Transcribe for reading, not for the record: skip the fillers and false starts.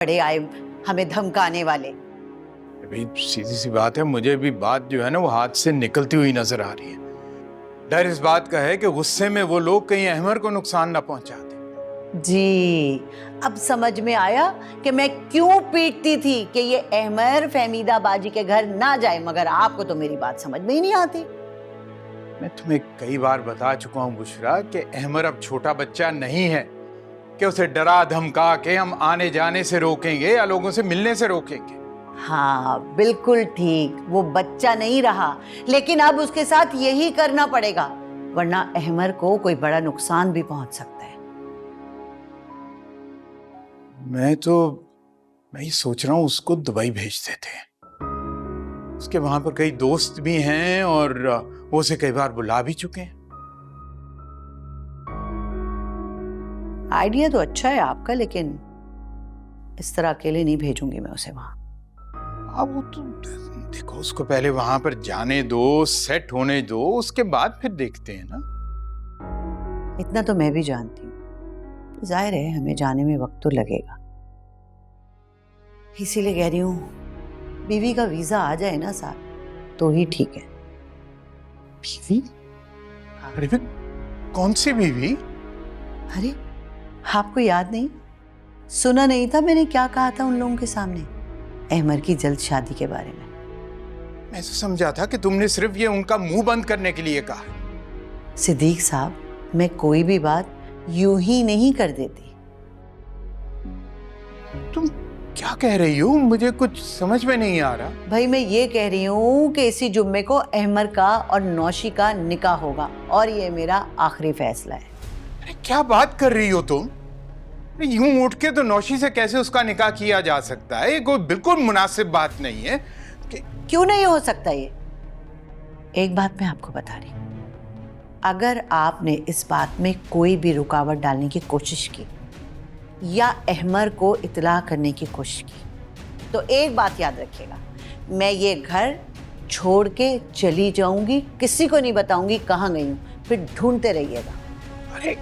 बड़े आए हमें धमकाने वाले। भाई सीधी सी बात है, मुझे भी बात जो है ना वो हाथ से निकलती हुई नजर आ रही है। डर इस बात का है कि गुस्से में वो लोग कहीं अहमर को नुकसान ना पहुंचा दें। जी, अब समझ में आया कि मैं क्यों पीटती थी कि ये अहमर फहमीदा बाजी के घर ना जाए, मगर आपको तो मेरी बात समझ में ही नहीं आती। मैं तुम्हें कई बार बता चुका हूं बुशरा कि अहमर अब छोटा बच्चा नहीं है कि उसे डरा धमका के हम आने जाने से रोकेंगे या लोगों से मिलने से रोकेंगे। हाँ बिल्कुल ठीक, वो बच्चा नहीं रहा, लेकिन अब उसके साथ यही करना पड़ेगा, वरना अहमर को कोई बड़ा नुकसान भी पहुंच सकता है। मैं ये सोच रहा हूँ उसको दुबई भेज देते हैं। उसके वहां पर कई दोस्त भी हैं और वो उसे कई बार बुला भी चुके हैं। आइडिया तो अच्छा है आपका, लेकिन इस तरह अकेले नहीं भेजूंगी मैं उसे वहां। अब वो तो देखो, उसको पहले वहां पर जाने दो, सेट होने दो, उसके बाद फिर देखते हैं ना। इतना तो मैं भी जानती हूँ, जाहिर है हमें जाने में वक्त तो लगेगा, इसीलिए कह रही हूँ बीवी का वीजा आ जाए ना साथ तो ही ठीक है। बीवी? अरे फिर कौन सी बीवी? अरे आपको याद नहीं, सुना नहीं था मैंने क्या कहा था उन लोगों के सामने अहमर की जल्द शादी के बारे में? मैं तो समझा था कि तुमने सिर्फ ये उनका मुंह बंद करने के लिए कहा। सिद्दीक साहब, मैं कोई भी बात यूं ही नहीं कर देती। तुम क्या कह रही हो? मुझे कुछ समझ में नहीं आ रहा। भाई मैं ये कह रही हूँ कि इसी जुम्मे को अहमर का और नौशी का निकाह होगा और ये मेरा आखिरी फैसला है। अरे क्या बात कर रही हो तुम? यूं उठ के तो नौशी से कैसे उसका निकाह किया जा सकता है? ये कोई बिल्कुल मुनासिब बात नहीं है। क्यों नहीं हो सकता ये? एक बात मैं आपको बता रही हूँ, अगर आपने इस बात में कोई भी रुकावट डालने की कोशिश की या अहमर को इत्तला करने की कोशिश की तो एक बात याद रखिएगा, मैं ये घर छोड़ के चली जाऊंगी, किसी को नहीं बताऊंगी कहाँ गई हूँ, फिर ढूंढते रहिएगा। अरे